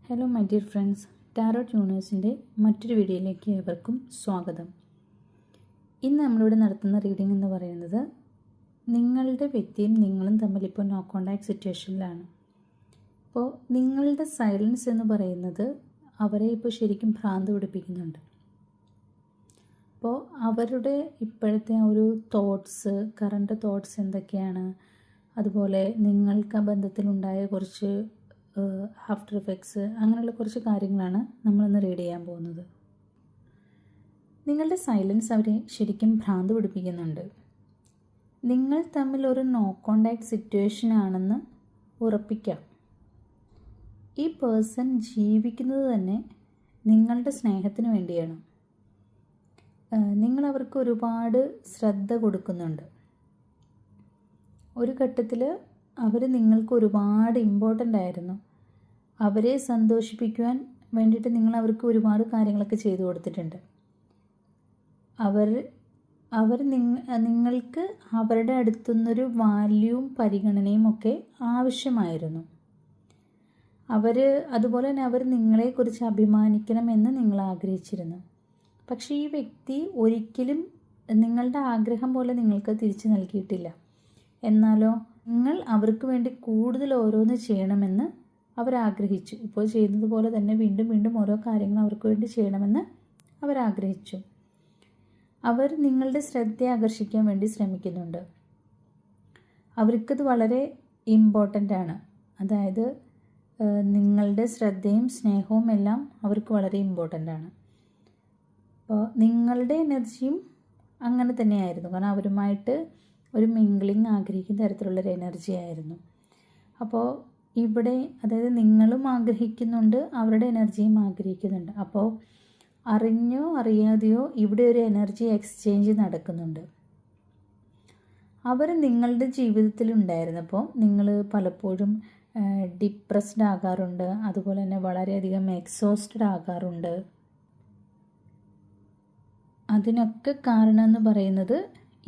Hello my dear friends, tarot യൂണിവേഴ്സിൻ്റെ മറ്റൊരു വീഡിയോയിലേക്ക് ഏവർക്കും സ്വാഗതം. ഇന്ന് നമ്മളിവിടെ നടത്തുന്ന റീഡിംഗ് എന്ന് പറയുന്നത് നിങ്ങളുടെ വ്യക്തിയും നിങ്ങളും തമ്മിലിപ്പോൾ നോ കോണ്ടാക്ട് സിറ്റുവേഷനിലാണ്. അപ്പോൾ നിങ്ങളുടെ സൈലൻസ് എന്ന് പറയുന്നത് അവരെ ഇപ്പോൾ ശരിക്കും ഭ്രാന്ത് പിടിപ്പിക്കുന്നുണ്ട്. അപ്പോൾ അവരുടെ ഇപ്പോഴത്തെ ഒരു കറണ്ട് തോട്ട്സ് എന്തൊക്കെയാണ്, അതുപോലെ നിങ്ങൾക്ക് ആ ബന്ധത്തിലുണ്ടായ കുറച്ച് ആഫ്റ്റർ എഫക്ട്സ്, അങ്ങനെയുള്ള കുറച്ച് കാര്യങ്ങളാണ് നമ്മളിന്ന് റീഡ് ചെയ്യാൻ പോകുന്നത്. നിങ്ങളുടെ സൈലൻസ് അവരെ ശരിക്കും ഭ്രാന്ത് പിടിപ്പിക്കുന്നുണ്ട്. നിങ്ങൾ തമ്മിൽ ഒരു നോ കോണ്ടാക്ട് സിറ്റുവേഷൻ ആണെന്ന് ഉറപ്പിക്കാം. ഈ പേഴ്സൺ ജീവിക്കുന്നത് തന്നെ നിങ്ങളുടെ സ്നേഹത്തിന് വേണ്ടിയാണ്. നിങ്ങൾ അവർക്ക് ഒരുപാട് ശ്രദ്ധ കൊടുക്കുന്നുണ്ട്. ഒരു ഘട്ടത്തിൽ അവർ നിങ്ങൾക്ക് ഒരുപാട് ഇമ്പോർട്ടൻ്റ് ആയിരുന്നു. അവരെ സന്തോഷിപ്പിക്കുവാൻ വേണ്ടിയിട്ട് നിങ്ങൾ അവർക്ക് ഒരുപാട് കാര്യങ്ങളൊക്കെ ചെയ്തു കൊടുത്തിട്ടുണ്ട്. നിങ്ങൾക്ക് അവരുടെ അടുത്തുനിന്നൊരു വാല്യൂവും പരിഗണനയും ഒക്കെ ആവശ്യമായിരുന്നു. അതുപോലെ തന്നെ അവർ നിങ്ങളെക്കുറിച്ച് അഭിമാനിക്കണമെന്ന് നിങ്ങൾ ആഗ്രഹിച്ചിരുന്നു. പക്ഷേ ഈ വ്യക്തി ഒരിക്കലും നിങ്ങളുടെ ആഗ്രഹം പോലെ നിങ്ങൾക്ക് തിരിച്ചു നൽകിയിട്ടില്ല. എന്നാലോ നിങ്ങൾ അവർക്ക് വേണ്ടി കൂടുതൽ ഓരോന്ന് ചെയ്യണമെന്ന് അവരാഗ്രഹിച്ചു. ഇപ്പോൾ ചെയ്യുന്നത് പോലെ തന്നെ വീണ്ടും വീണ്ടും ഓരോ കാര്യങ്ങൾ അവർക്ക് വേണ്ടി ചെയ്യണമെന്ന് അവരാഗ്രഹിച്ചു. അവർ നിങ്ങളുടെ ശ്രദ്ധയെ ആകർഷിക്കാൻ വേണ്ടി ശ്രമിക്കുന്നുണ്ട്. അവർക്കത് വളരെ ഇമ്പോർട്ടൻ്റ് ആണ്. അതായത് നിങ്ങളുടെ ശ്രദ്ധയും സ്നേഹവും എല്ലാം അവർക്ക് വളരെ ഇമ്പോർട്ടൻ്റ് ആണ്. അപ്പോൾ നിങ്ങളുടെ എനർജിയും അങ്ങനെ തന്നെയായിരുന്നു. കാരണം അവരുമായിട്ട് ഒരു മിംഗ്ലിങ് ആഗ്രഹിക്കുന്ന തരത്തിലുള്ളൊരു എനർജി ആയിരുന്നു. അപ്പോൾ ഇവിടെ അതായത് നിങ്ങളും ആഗ്രഹിക്കുന്നുണ്ട്, അവരുടെ എനർജിയും ആഗ്രഹിക്കുന്നുണ്ട്. അപ്പോൾ അറിഞ്ഞോ അറിയാതെയോ ഇവിടെ ഒരു എനർജി എക്സ്ചേഞ്ച് നടക്കുന്നുണ്ട്. അവർ നിങ്ങളുടെ ജീവിതത്തിൽ ഉണ്ടായിരുന്നപ്പോൾ നിങ്ങൾ പലപ്പോഴും ഡിപ്രസ്ഡ് ആകാറുണ്ട്. അതുപോലെ തന്നെ വളരെയധികം എക്സോസ്റ്റഡ് ആകാറുണ്ട്. അതിനൊക്കെ കാരണം എന്ന് പറയുന്നത്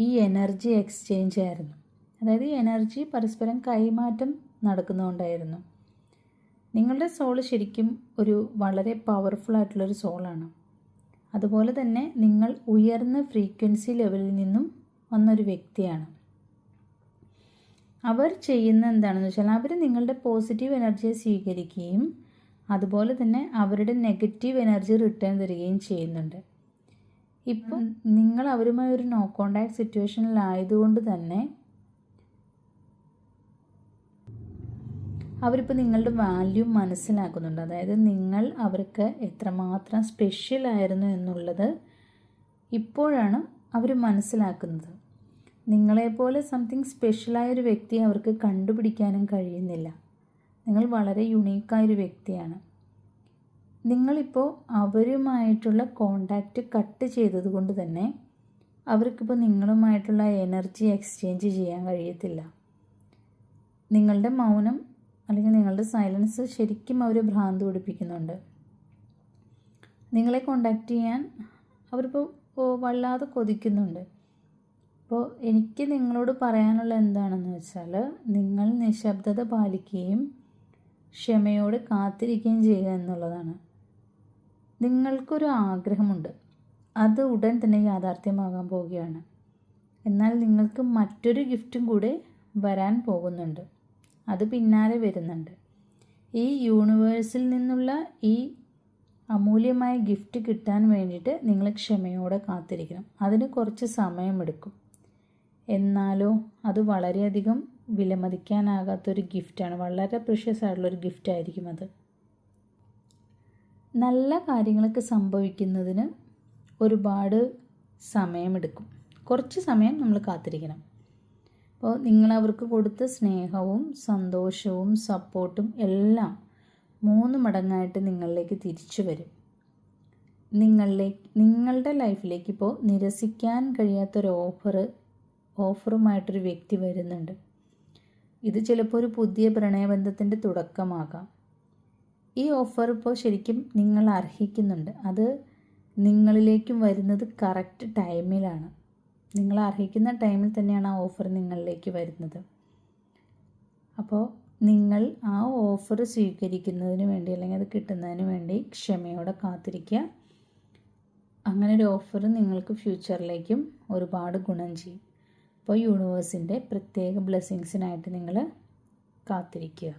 ഈ എനർജി എക്സ്ചേഞ്ച് ആയിരുന്നു. അതായത് ഈ എനർജി പരസ്പരം കൈമാറ്റം നടക്കുന്നതുകൊണ്ടായിരുന്നു. നിങ്ങളുടെ സോൾ ശരിക്കും ഒരു വളരെ പവർഫുൾ ആയിട്ടുള്ളൊരു സോളാണ്. അതുപോലെ തന്നെ നിങ്ങൾ ഉയർന്ന ഫ്രീക്വൻസി ലെവലിൽ നിന്നും വന്നൊരു വ്യക്തിയാണ്. അവർ ചെയ്യുന്ന എന്താണെന്ന് വെച്ചാൽ അവർ നിങ്ങളുടെ പോസിറ്റീവ് എനർജിയെ സ്വീകരിക്കുകയും അതുപോലെ തന്നെ അവരുടെ നെഗറ്റീവ് എനർജി റിട്ടേൺ തരികയും ചെയ്യുന്നുണ്ട്. ഇപ്പം നിങ്ങൾ അവരുമായി ഒരു നോ കോണ്ടാക്ട് സിറ്റുവേഷനിലായതുകൊണ്ട് തന്നെ അവരിപ്പോൾ നിങ്ങളുടെ വാല്യൂ മനസ്സിലാക്കുന്നുണ്ട്. അതായത് നിങ്ങൾ അവർക്ക് എത്രമാത്രം സ്പെഷ്യൽ ആയിരുന്നു എന്നുള്ളത് ഇപ്പോഴാണ് അവർ മനസ്സിലാക്കുന്നത്. നിങ്ങളെപ്പോലെ സംതിങ് സ്പെഷ്യലായൊരു വ്യക്തിയെ അവർക്ക് കണ്ടുപിടിക്കാനും കഴിയുന്നില്ല. നിങ്ങൾ വളരെ യുണീക്കായൊരു വ്യക്തിയാണ്. നിങ്ങളിപ്പോൾ അവരുമായിട്ടുള്ള കോണ്ടാക്റ്റ് കട്ട് ചെയ്തത് കൊണ്ട് തന്നെ അവർക്കിപ്പോൾ നിങ്ങളുമായിട്ടുള്ള എനർജി എക്സ്ചേഞ്ച് ചെയ്യാൻ കഴിയത്തില്ല. നിങ്ങളുടെ മൗനം അല്ലെങ്കിൽ നിങ്ങളുടെ സൈലൻസ് ശരിക്കും അവരെ ഭ്രാന്ത് പിടിപ്പിക്കുന്നുണ്ട്. നിങ്ങളെ കോണ്ടാക്റ്റ് ചെയ്യാൻ അവരിപ്പോൾ വല്ലാതെ കൊതിക്കുന്നുണ്ട്. അപ്പോൾ എനിക്ക് നിങ്ങളോട് പറയാനുള്ള എന്താണെന്ന് വെച്ചാൽ, നിങ്ങൾ നിശബ്ദത പാലിക്കുകയും ക്ഷമയോടെ കാത്തിരിക്കുകയും ചെയ്യുക എന്നുള്ളതാണ്. നിങ്ങൾക്കൊരു ആഗ്രഹമുണ്ട്, അത് ഉടൻ തന്നെ യാഥാർത്ഥ്യമാകാൻ പോവുകയാണ്. എന്നാൽ നിങ്ങൾക്ക് മറ്റൊരു ഗിഫ്റ്റും കൂടെ വരാൻ പോകുന്നുണ്ട്, അത് പിന്നാലെ വരുന്നുണ്ട്. ഈ യൂണിവേഴ്സിൽ നിന്നുള്ള ഈ അമൂല്യമായ ഗിഫ്റ്റ് കിട്ടാൻ വേണ്ടിയിട്ട് നിങ്ങൾ ക്ഷമയോടെ കാത്തിരിക്കണം. അതിന് കുറച്ച് സമയമെടുക്കും. എന്നാലോ അത് വളരെയധികം വിലമതിക്കാനാകാത്തൊരു ഗിഫ്റ്റാണ്. വളരെ പ്രഷ്യസ് ആയിട്ടുള്ളൊരു ഗിഫ്റ്റായിരിക്കും അത്. നല്ല കാര്യങ്ങളൊക്കെ സംഭവിക്കുന്നതിന് ഒരുപാട് സമയമെടുക്കും. കുറച്ച് സമയം നമ്മൾ കാത്തിരിക്കണം. അപ്പോൾ നിങ്ങളവർക്ക് കൊടുത്ത സ്നേഹവും സന്തോഷവും സപ്പോർട്ടും എല്ലാം 3 മടങ്ങായിട്ട് നിങ്ങളിലേക്ക് തിരിച്ചു വരും. നിങ്ങളുടെ ലൈഫിലേക്ക് ഇപ്പോൾ നിരസിക്കാൻ കഴിയാത്തൊരു ഓഫറുമായിട്ടൊരു വ്യക്തി വരുന്നുണ്ട്. ഇത് ചിലപ്പോൾ ഒരു പുതിയ പ്രണയബന്ധത്തിൻ്റെ തുടക്കമാകാം. ഈ ഓഫർ ഇപ്പോൾ ശരിക്കും നിങ്ങൾ അർഹിക്കുന്നുണ്ട്. അത് നിങ്ങളിലേക്കും വരുന്നത് കറക്റ്റ് ടൈമിലാണ്. നിങ്ങൾ അർഹിക്കുന്ന ടൈമിൽ തന്നെയാണ് ആ ഓഫർ നിങ്ങളിലേക്ക് വരുന്നത്. അപ്പോൾ നിങ്ങൾ ആ ഓഫർ സ്വീകരിക്കുന്നതിന് വേണ്ടി അല്ലെങ്കിൽ അത് കിട്ടുന്നതിന് വേണ്ടി ക്ഷമയോടെ കാത്തിരിക്കുക. അങ്ങനെ ഒരു ഓഫർ നിങ്ങൾക്ക് ഫ്യൂച്ചറിലേക്കും ഒരുപാട് ഗുണം ചെയ്യും. അപ്പോൾ യൂണിവേഴ്സിൻ്റെ പ്രത്യേക ബ്ലെസ്സിങ്സിനായിട്ട് നിങ്ങൾ കാത്തിരിക്കുക.